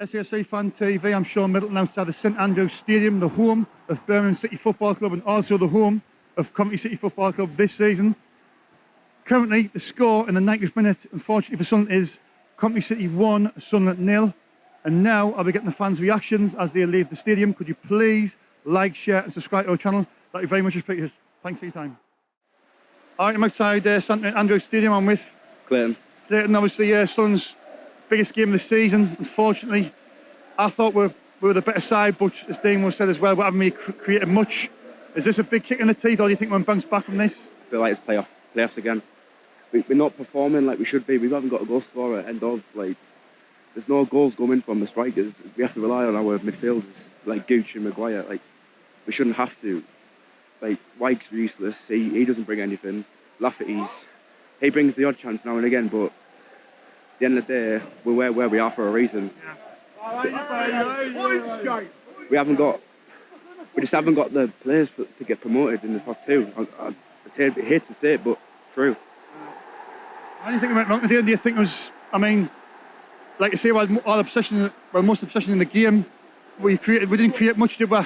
SAFC Fan TV, I'm Shaun Middleton outside the St Andrews Stadium, the home of Birmingham City Football Club and also the home of Coventry City Football Club this season. Currently, the score in the 90th minute, unfortunately for Sunderland, is Coventry City 1, Sunderland 0. And now I'll be getting the fans' reactions as they leave the stadium. Could you please like, share and subscribe to our channel? That'd be very much appreciated. Thanks for your time. All right, I'm outside St Andrews Stadium. I'm with Clayton. Clayton, obviously Sunderland's biggest game of the season. Unfortunately, I thought we were the better side, but as Dean said as well, we haven't really created much. Is this a big kick in the teeth, or do you think we'll bounce back from this? I feel like it's playoffs again. We're not performing like we should be. We haven't got a goal scorer at end of. Like, there's no goals coming from the strikers. We have to rely on our midfielders like Gooch and Maguire. Like, we shouldn't have to. Like, White's useless. He doesn't bring anything. Lafferty's, he brings the odd chance now and again, but at the end of the day, we're where we are for a reason. We just haven't got the players to get promoted in the top two. I hate to say it, but true. What do you think about wrong? Do you think it was, I mean, like you say, most of the possession in the game, we didn't create much, did we?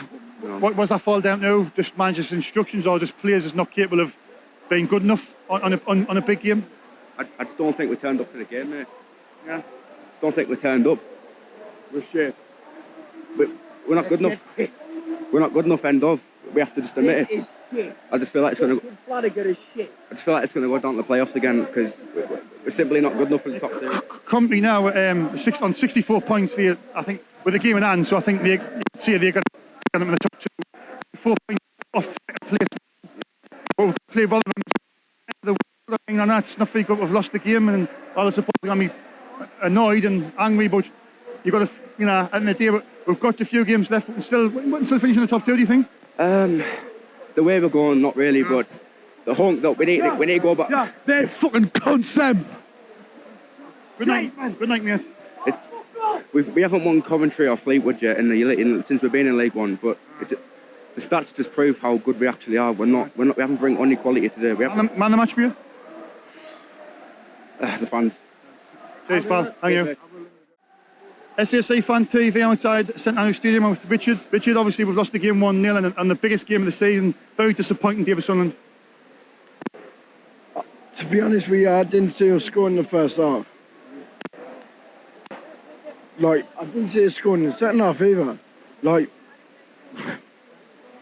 No. What was that fall down to? Just managers' instructions, or just players is not capable of being good enough on a big game? I just don't think we turned up to the game, mate. Yeah. I just don't think we turned up. We're shit. We're not good enough. We're not good enough end of. We have to just admit it. I just feel like it's going to. I just feel like it's going to go down to the playoffs again because we're simply not good enough for the top two. Company now on 64 points. I think with the game in hand, so I think they're going to get them in the top two. 4 points off place. Play well. And that's not very good. We've lost the game, and all the supporters are going to be annoyed and angry. But you've got to, at the end of the day, we've got a few games left. But we can still finish in the top two. Do you think? The way we're going, not really, but the hunk, we need to go back. Yeah, they're fucking cunts, them. Good night. Good night, mate. We haven't won Coventry or Fleetwood yet since we've been in League One, but the stats just prove how good we actually are. We haven't brought any quality today. Man of the match for you? The fans. Cheers, pal. Thank you. SAFC Fan TV outside St Andrews Stadium with Richard. Richard, obviously we've lost the game 1-0 and the biggest game of the season. Very disappointing day for Sunderland. To be honest with you, I didn't see us score in the first half. Like, I didn't see us score in the second half either. Like,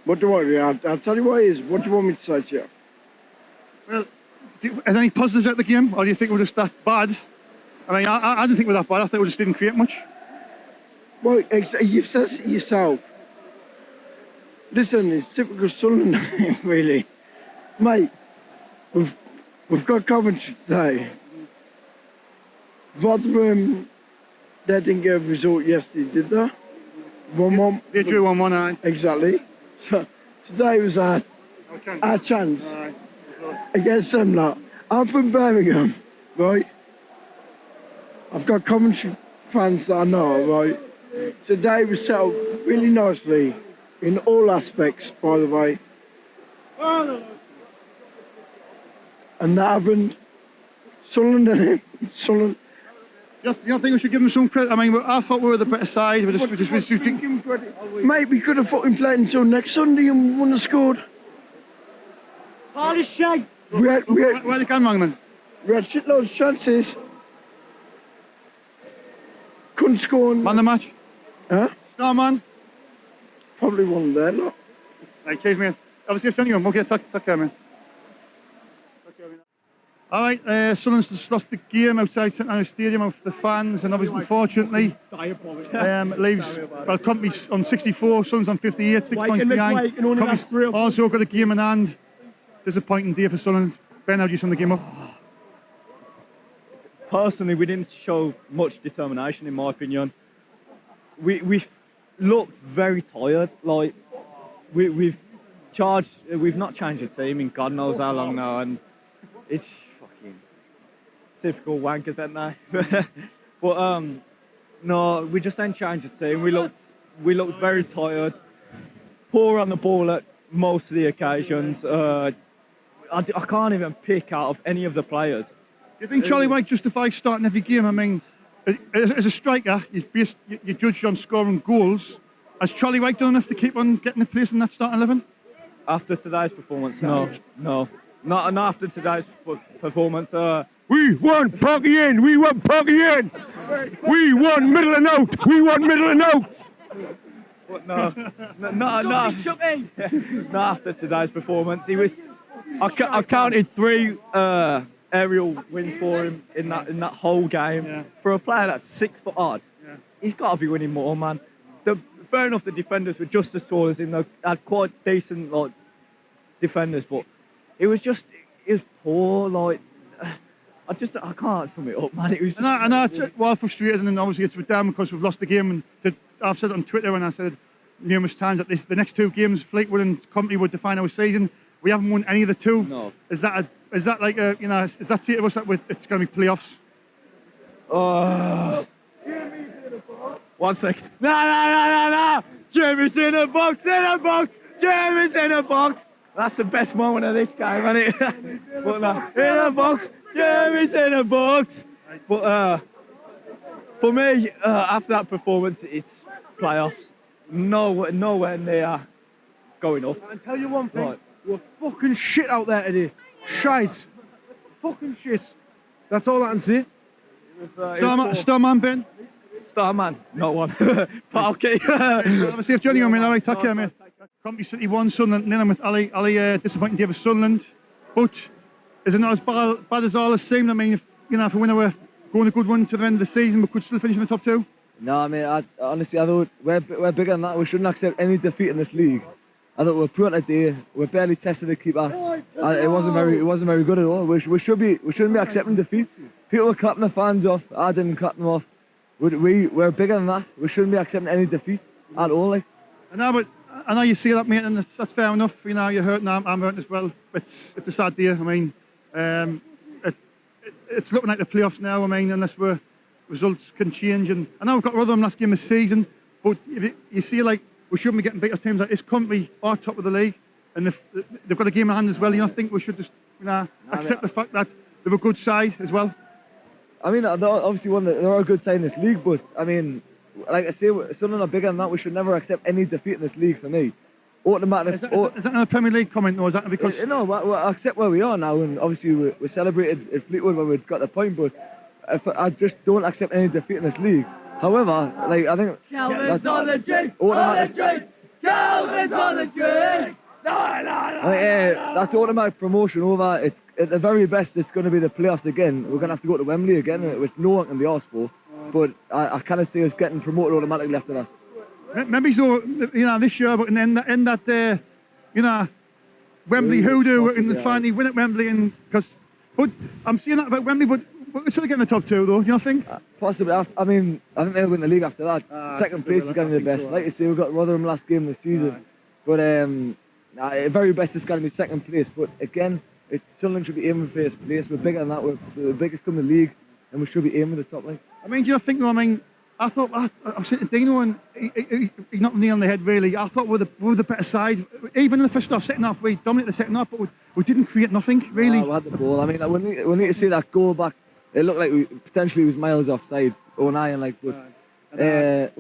what do I do? I'll tell you what it is. What do you want me to say to you? Well, is there any positives out of the game, or do you think we're just that bad? I mean, I didn't think we were that bad. I thought we just didn't create much. Well, you've said it yourself. Listen, it's typical Sunderland, really. Mate, we've got Coventry today. Rotherham, they didn't get a result yesterday, did they? 1-1. They drew 1-1, aye. Exactly. So today was our chance against them lot. I'm from Birmingham, right? I've got Coventry fans that I know, right? Today was set up really nicely in all aspects, by the way. And that happened. Sunderland. You don't think we should give them some credit? I mean, I thought we were the better side. Mate, we could have fucking played until next Sunday and we wouldn't have scored. Holy shit! Where the gunman, man? We had shitloads of chances. Couldn't score. Man of the match? Huh? No, man. Probably one there, look. Right, cheers, mate. I was just telling you, okay, take care, man. All right, Sunderland's just lost the game outside St Andrews Stadium with the fans, and obviously, unfortunately, leaves, well, Coventry's on 64, Sunderland's on 58, 6 points behind. Coventry's also got a game in hand. Disappointing day for Sunderland. Ben, how do you sum the game up? Personally, we didn't show much determination, in my opinion. We looked very tired. Like, we've not changed the team in God knows how long now, and it's fucking typical wankers, aren't they? But no, we just ain't changed the team. We looked very tired, poor on the ball at most of the occasions. I can't even pick out of any of the players. Do you think Charlie White justifies starting every game? I mean, as a striker, you judge on scoring goals. Has Charlie White done enough to keep on getting a place in that starting 11? After today's performance, no. Not after today's performance. We want Poggy in! We want Poggy in! We want middle and out! We want middle and out! But no, not after today's performance. I counted 3 aerial wins for him in that whole game. Yeah. For a player that's 6 foot odd, he's got to be winning more, man. Fair enough, the defenders were just as tall as him. They had quite decent defenders, but it was poor. I can't sum it up, man. It was just. I know it's well frustrated, and obviously it's with them because we've lost the game. And I've said it on Twitter, and I said numerous times that the next 2 games, Fleetwood and Coventry, would define our season. We haven't won any of the 2. No. Is that like a is that say to us that it's going to be playoffs? Oh. 1 second. No. Jeremy's in the box. Jeremy's in the box. That's the best moment of this game, isn't it? But no, in the box. Jeremy's in the box. But for me, after that performance, it's playoffs. Nowhere near going up. I'll tell you one thing. Right. We're fucking shit out there today. Shite. Fucking shit. That's all I can say. Starman Ben. Starman, not one. But okay. Have a safe journey on me, all right. Take care, mate. Coventry City 1, Sunderland 0 with Ali disappointing David Sunderland. But is it not as bad as all it seemed? I mean, if we win, we're going a good run to the end of the season, we could still finish in the top 2. No, I mean, honestly, I thought we're bigger than that. We shouldn't accept any defeat in this league. I thought we're poor today. We barely tested the keeper. It wasn't very good at all. We shouldn't be accepting defeat. People were clapping the fans off. I didn't clap them off. We're bigger than that. We shouldn't be accepting any defeat at all. I know, but I know you see that, mate, and that's fair enough. You're hurting. I'm hurting as well. It's a sad day. I mean, it's looking like the playoffs now. I mean, unless results can change. And I know we've got Rotherham last game of the season, but you see, like, we shouldn't be getting beat up teams like this. Coventry are top of the league, and they've got a game in hand as well. I think we should just accept the fact that they're a good side as well. I mean, they're obviously they're a good side in this league, but I mean, like I say, Sunderland are bigger than that. We should never accept any defeat in this league for me. Automatic. Is that not a Premier League comment, or is that because? No, we accept where we are now, and obviously we celebrated at Fleetwood when we got the point, but I just don't accept any defeat in this league. However, like, I think Calvin's on the drink! Calvin's on the drink! That's automatic promotion over. It's at the very best, it's going to be the playoffs again. We're going to have to go to Wembley again, which no one can be asked for. But I cannot see us getting promoted automatically after that. Maybe so, this year, but in that Wembley hoodoo in the final win at Wembley, but I'm seeing that about Wembley, but we're still getting the top 2 though. Do you think? Possibly. I mean, I think they'll win the league after that. Second place is going to be the best. Like you say, we've got Rotherham last game of the season, but at very best it's going to be second place. But again, Sunderland should be aiming for first place. We're bigger than that. We're the biggest club in the league, and we should be aiming for the top line. I mean, do you think though? I mean, I thought I was sitting to Deano, and he knocked me on the head really. I thought we were the better side. Even in the first half, second half, we dominated the second half, but we didn't create nothing really. We had the ball. I mean, we need to see that goal back. It looked like we potentially was miles offside. But we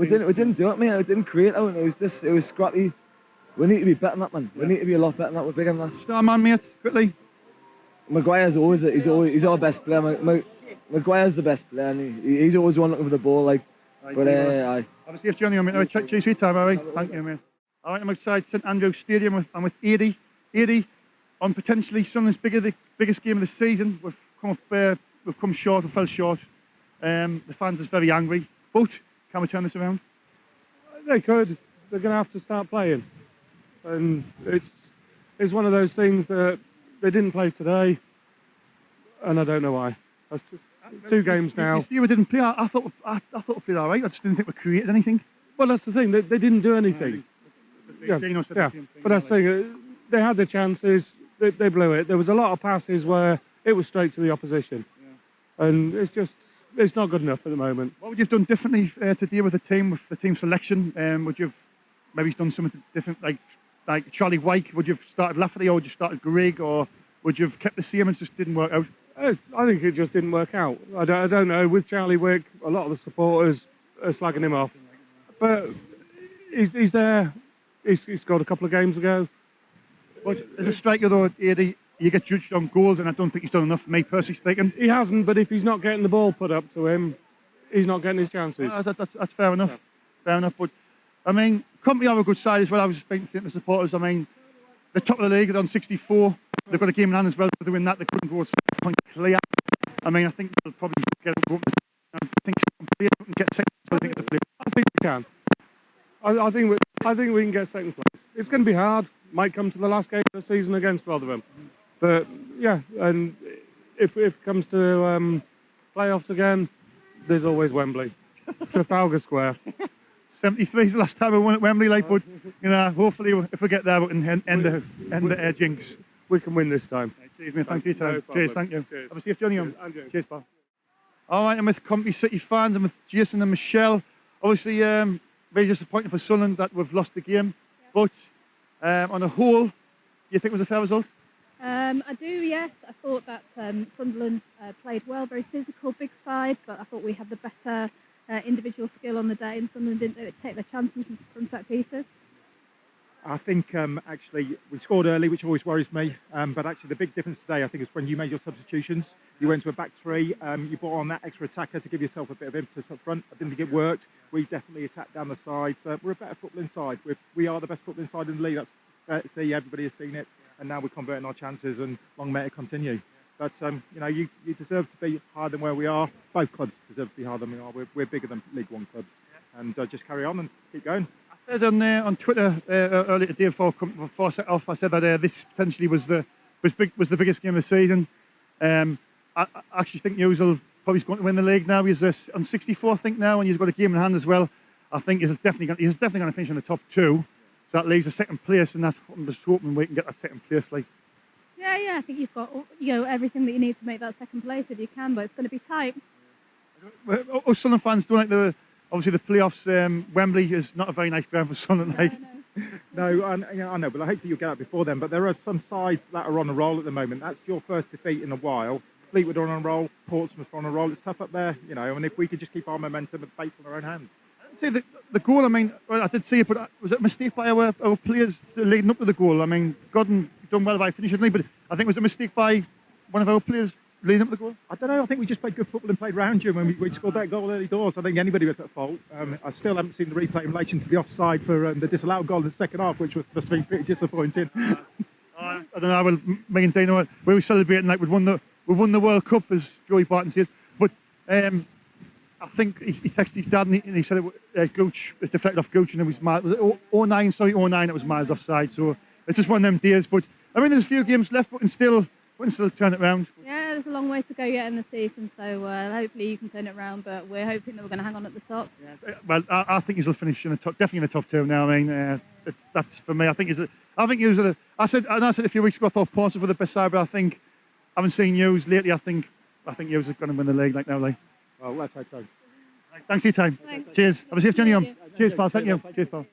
didn't do it, man. We didn't create it. It was scrappy. We need to be better than that, man. We need to be a lot better than that. We're bigger than that. Starman, mate, quickly. Maguire's he's our best player. Maguire's the best player, and he's always the one looking for the ball. Like, but have a safe journey on, mate. Right, check your time, all right? Thank you, mate. All right, I'm outside St Andrew's Stadium I'm with 80 on potentially Sunderland's biggest game of the season. We've come short. We fell short. The fans are very angry. But can we turn this around? They could. They're going to have to start playing. And it's one of those things that they didn't play today, and I don't know why. That's two games now. You see, we didn't play. I thought we played all right. I just didn't think we created anything. Well, that's the thing. They didn't do anything. Yeah. But that's the thing. They had the chances. They blew it. There was a lot of passes where it was straight to the opposition, and it's not good enough at the moment. What would you have done differently to deal with the team selection? Would you have maybe done something different, like Charlie White? Would you have started Lafferty, or would you have started Grigg, or would you have kept the same and just didn't work out? I think it just didn't work out. I don't know. With Charlie Wick, a lot of the supporters are slagging him off. But he's there. He's scored a couple of games ago. But as a striker, though, Eddie, you get judged on goals, and I don't think he's done enough for me, personally speaking. He hasn't, but if he's not getting the ball put up to him, he's not getting his chances. That's fair enough. Yeah. Fair enough. But, I mean, Coventry have a good side as well. I was speaking to the supporters. I mean, the top of the league, they're on 64. They've got a game in hand as well. If they win that, they couldn't go 6 points clear. I mean, I think they'll probably get it. I think some players can get second. I think it's a play. I think we can. I think we can get second place. It's going to be hard. Might come to the last game of the season against Rotherham. But yeah, and if it comes to playoffs again, there's always Wembley, Trafalgar Square. 73 is the last time we won at Wembley, like, but you know, hopefully if we get there, we can end the jinx. We can win this time. Cheers, mate. Thanks for your time. No Cheers, thank you. Cheers. Have a safe journey home. Cheers, pal. All right, I'm with Coventry City fans. I'm with Jason and Michelle. Obviously, very disappointing for Sunderland that we've lost the game. But on a whole, you think it was a fair result? I do, yes. I thought that Sunderland played well, very physical, big side, but I thought we had the better individual skill on the day, and Sunderland didn't take their chances from set pieces. I think actually we scored early, which always worries me. But actually the big difference today, I think, is when you made your substitutions. You went to a back three, you brought on that extra attacker to give yourself a bit of impetus up front. I didn't think it worked. We definitely attacked down the sides. We're a better footballing side. We are the best footballing side in the league. That's fair to see. Everybody has seen it. And now we're converting our chances, and long may it continue. But, you know, you deserve to be higher than where we are. Both clubs deserve to be higher than we are. We're bigger than League One clubs. And just carry on and keep going. I said on Twitter earlier today before I set off, I said that this potentially was the biggest game of the season. I actually think Hughes will probably going to win the league now. He's on 64, I think, now, and he's got a game in hand as well. I think he's definitely going to finish in the top two. So that leaves a second place, and that's what I'm just hoping we can get that second place. Like. Yeah, I think you've got everything that you need to make that second place if you can, but it's going to be tight. Us Sunderland fans don't like obviously the playoffs. Wembley is not a very nice ground for Sunderland. Like. No, I know, but I hope that you'll get out before then. But there are some sides that are on a roll at the moment. That's your first defeat in a while. Fleetwood are on a roll, Portsmouth are on a roll. It's tough up there, you know, and if we could just keep our momentum and fates in our own hands. See, the goal, I mean, I did see it, but was it a mistake by our players leading up to the goal? I mean, Godden done well by finishing, but I think it was a mistake by one of our players leading up to the goal. I don't know, I think we just played good football and played round you when we scored that goal early doors. I think anybody was at fault. I still haven't seen the replay in relation to the offside for the disallowed goal in the second half, which must have been pretty disappointing. I don't know, well, me and Deano, we were celebrating like we won the World Cup, as Joey Barton says, but I think he texted his dad and he said Gooch, it deflected off Gooch and it was miles, was it 09, sorry, 09, it was miles offside, so it's just one of them days, but I mean there's a few games left, but we can still turn it around. Yeah, there's a long way to go yet in the season, so hopefully you can turn it around, but we're hoping that we're going to hang on at the top. Yeah, well, I think he'll finish in the top, definitely in the top two now. I mean, that's for me. I think he was. I said a few weeks ago I thought Portsmouth were the best side, but I think I haven't seen Hughes lately. I think Hughes is going to win the league like now. Like. Well, let's hope so. Thanks for your time. Thanks. Cheers. Have a safe journey home. You. Cheers, pal. Thank you. Cheers, pal.